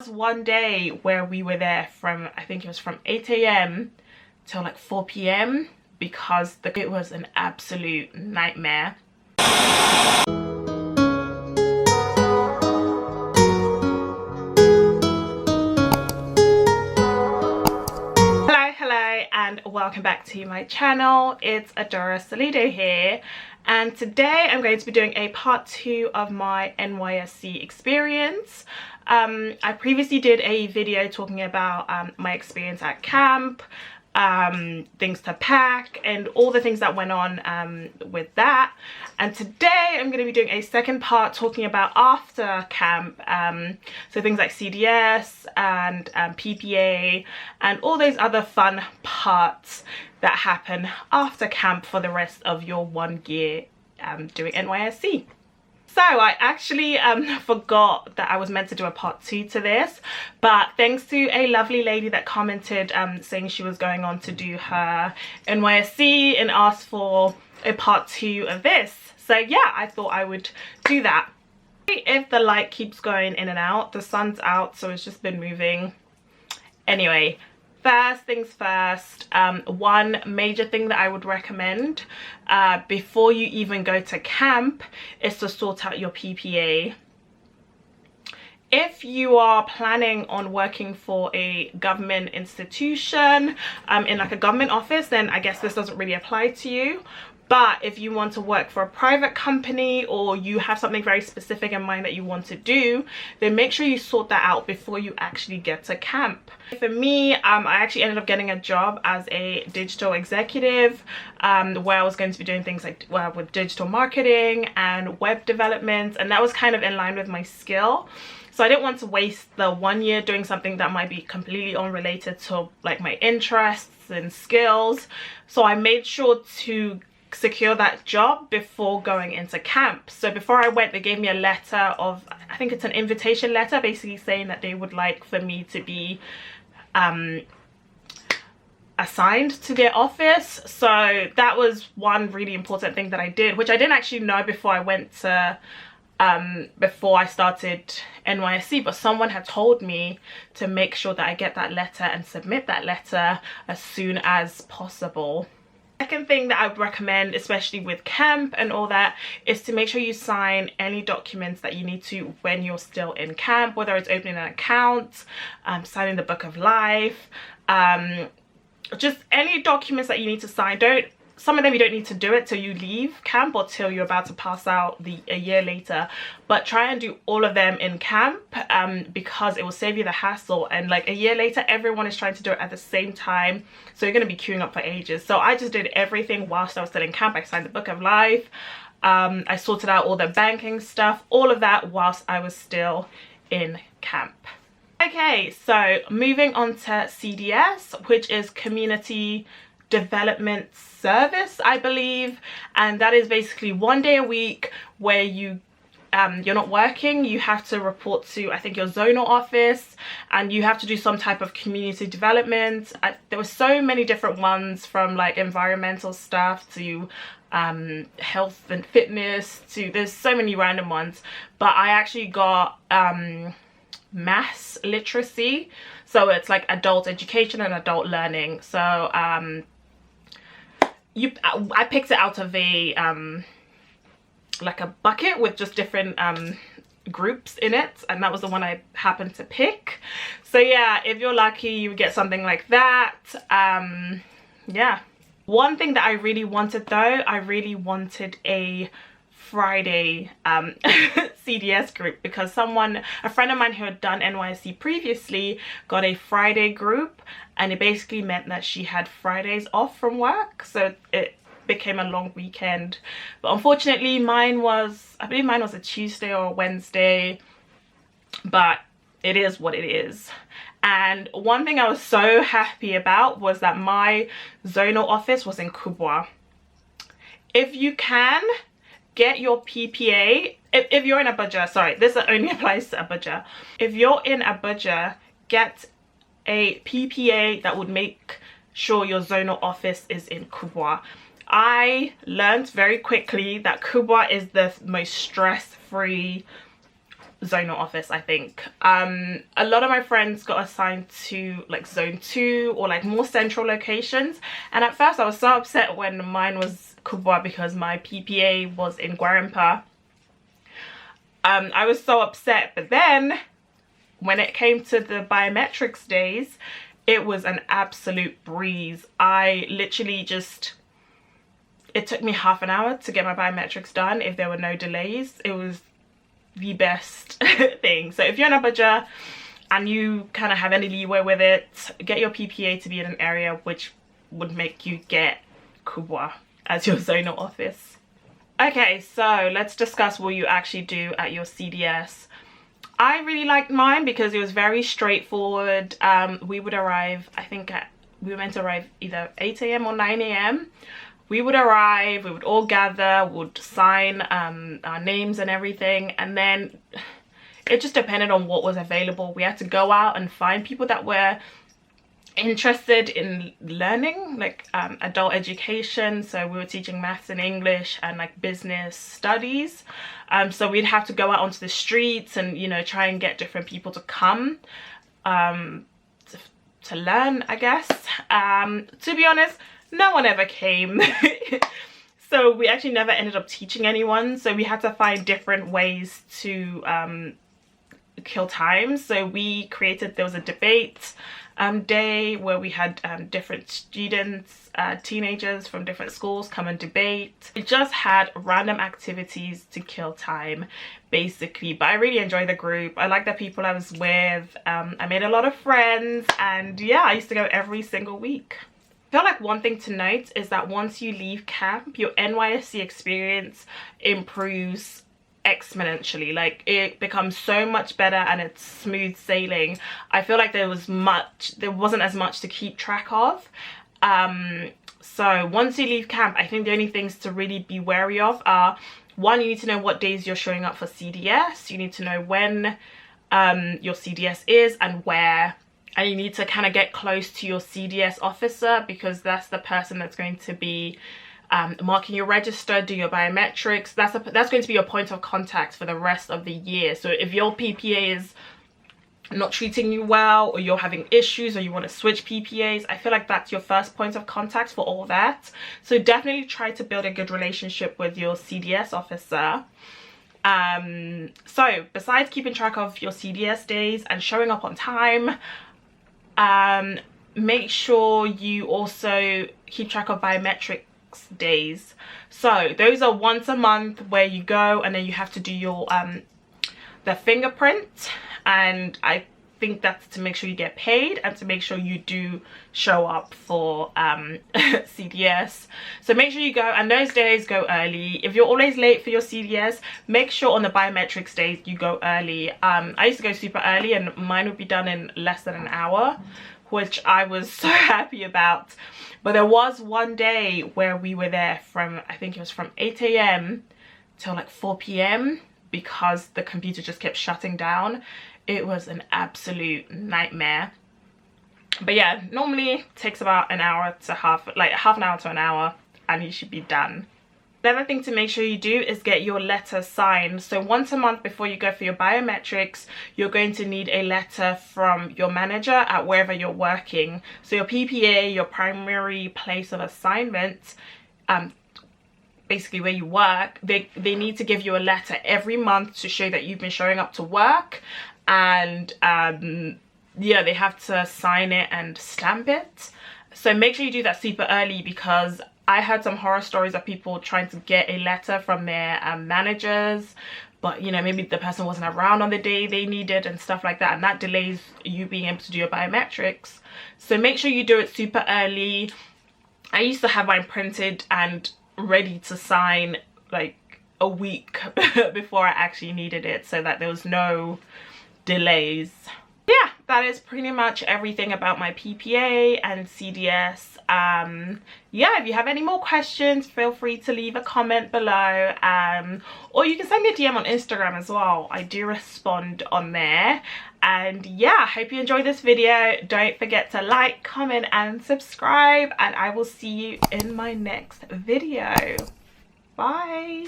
was one day where we were there from, I think it was from 8 a.m. till like 4 p.m. because it was an absolute nightmare. Hello and welcome back to my channel. It's Adora Salido here, and today I'm going to be doing a part 2 of my NYSC experience. I previously did a video talking about my experience at camp, things to pack and all the things that went on with that. And today I'm going to be doing a second part talking about after camp, so things like CDS and PPA and all those other fun parts that happen after camp for the rest of your 1 year doing NYSC. So I actually forgot that I was meant to do a part 2 to this, but thanks to a lovely lady that commented saying she was going on to do her NYSC and asked for a part 2 of this. So yeah, I thought I would do that. If the light keeps going in and out, the sun's out, so it's just been moving. Anyway, first things first, one major thing that I would recommend before you even go to camp is to sort out your PPA. If you are planning on working for a government institution, in like a government office, then I guess this doesn't really apply to you. But if you want to work for a private company or you have something very specific in mind that you want to do, then make sure you sort that out before you actually get to camp. For me, I actually ended up getting a job as a digital executive, where I was going to be doing things like with digital marketing and web development, and that was kind of in line with my skill. So I didn't want to waste the 1 year doing something that might be completely unrelated to like my interests and skills. So I made sure to secure that job before going into camp. So before I went, they gave me a letter of, I think it's an invitation letter, basically saying that they would like for me to be assigned to their office. So that was one really important thing that I did, which I didn't actually know before I went to before I started NYSC, but someone had told me to make sure that I get that letter and submit that letter as soon as possible. Second thing that I would recommend, especially with camp and all that, is to make sure you sign any documents that you need to when you're still in camp, whether it's opening an account, signing the book of life, just any documents that you need to sign. Some of them you don't need to do it till you leave camp or till you're about to pass out a year later, but try and do all of them in camp, because it will save you the hassle. And like a year later, everyone is trying to do it at the same time, so you're going to be queuing up for ages. So I just did everything whilst I was still in camp. I signed the book of life, I sorted out all the banking stuff, all of that whilst I was still in camp. Okay, so moving on to CDS, which is Community Development Service, I believe, and that is basically 1 day a week where you're not working. You have to report to, I think, your zonal office, and you have to do some type of community development. There were so many different ones, from like environmental stuff to health and fitness to, there's so many random ones, but I actually got mass literacy, so it's like adult education and adult learning. So I picked it out of a like a bucket with just different groups in it, and that was the one I happened to pick. So yeah, if you're lucky, you get something like that. Yeah, one thing that I really wanted though, I really wanted a Friday CDS group, because a friend of mine who had done NYSC previously got a Friday group, and it basically meant that she had Fridays off from work, so it became a long weekend. But unfortunately I believe mine was a Tuesday or a Wednesday, but it is what it is. And one thing I was so happy about was that my zonal office was in Kubwa. If you can get your PPA, if you're in Abuja, sorry, this only applies to Abuja. If you're in Abuja, get a PPA that would make sure your zonal office is in Kubwa. I learned very quickly that Kubwa is the most stress-free zonal office, I think. A lot of my friends got assigned to like zone 2 or like more central locations, and at first I was so upset when mine was Kubwa because my PPA was in Gwarinpa. I was so upset, but then when it came to the biometrics days, it was an absolute breeze. I literally just, it took me half an hour to get my biometrics done if there were no delays. It was the best thing. So if you're in Abuja and you kind of have any leeway with it, get your PPA to be in an area which would make you get Kubwa as your zonal office. Okay, so let's discuss what you actually do at your CDS. I really liked mine because it was very straightforward. We would arrive, I think we were meant to arrive either 8 AM or 9 AM. We would arrive, we would all gather, would sign our names and everything, and then it just depended on what was available. We had to go out and find people that were interested in learning, like adult education. So we were teaching maths and English and like business studies. So we'd have to go out onto the streets and, you know, try and get different people to come to learn, I guess. To be honest, no one ever came. So we actually never ended up teaching anyone. So we had to find different ways to kill time. So we created, there was a debate day where we had different students, teenagers from different schools come and debate. We just had random activities to kill time basically, but I really enjoyed the group. I like the people I was with. I made a lot of friends, and yeah, I used to go every single week. I feel like one thing to note is that once you leave camp, your NYSC experience improves exponentially. Like, it becomes so much better and it's smooth sailing. I feel like there wasn't as much to keep track of. So once you leave camp, I think the only things to really be wary of are, one, you need to know what days you're showing up for CDS. You need to know when your CDS is and where. And you need to kind of get close to your CDS officer, because that's the person that's going to be marking your register, do your biometrics. That's going to be your point of contact for the rest of the year. So if your PPA is not treating you well, or you're having issues, or you want to switch PPAs, I feel like that's your first point of contact for all that. So definitely try to build a good relationship with your CDS officer. So besides keeping track of your CDS days and showing up on time, make sure you also keep track of biometrics days. So those are once a month where you go and then you have to do your the fingerprint, and I think that's to make sure you get paid and to make sure you do show up for CDS. So make sure you go, and those days go early. If you're always late for your CDS, make sure on the biometrics days you go early. I used to go super early and mine would be done in less than an hour, which I was so happy about. But there was one day where we were there from, I think it was from 8 AM till like 4 PM because the computer just kept shutting down. It was an absolute nightmare. But yeah, normally it takes about an hour to half an hour to an hour, and you should be done. The other thing to make sure you do is get your letter signed. So once a month before you go for your biometrics, you're going to need a letter from your manager at wherever you're working. So your PPA, your primary place of assignment, basically where you work, they need to give you a letter every month to show that you've been showing up to work. And yeah, they have to sign it and stamp it. So make sure you do that super early, because I heard some horror stories of people trying to get a letter from their managers, but you know, maybe the person wasn't around on the day they needed and stuff like that, and that delays you being able to do your biometrics. So make sure you do it super early. I used to have mine printed and ready to sign like a week before I actually needed it, so that there was no delays. Yeah, that is pretty much everything about my PPA and CDS. Yeah, if you have any more questions, feel free to leave a comment below, or you can send me a DM on Instagram as well. I do respond on there. And yeah, I hope you enjoyed this video. Don't forget to like, comment and subscribe, and I will see you in my next video. Bye.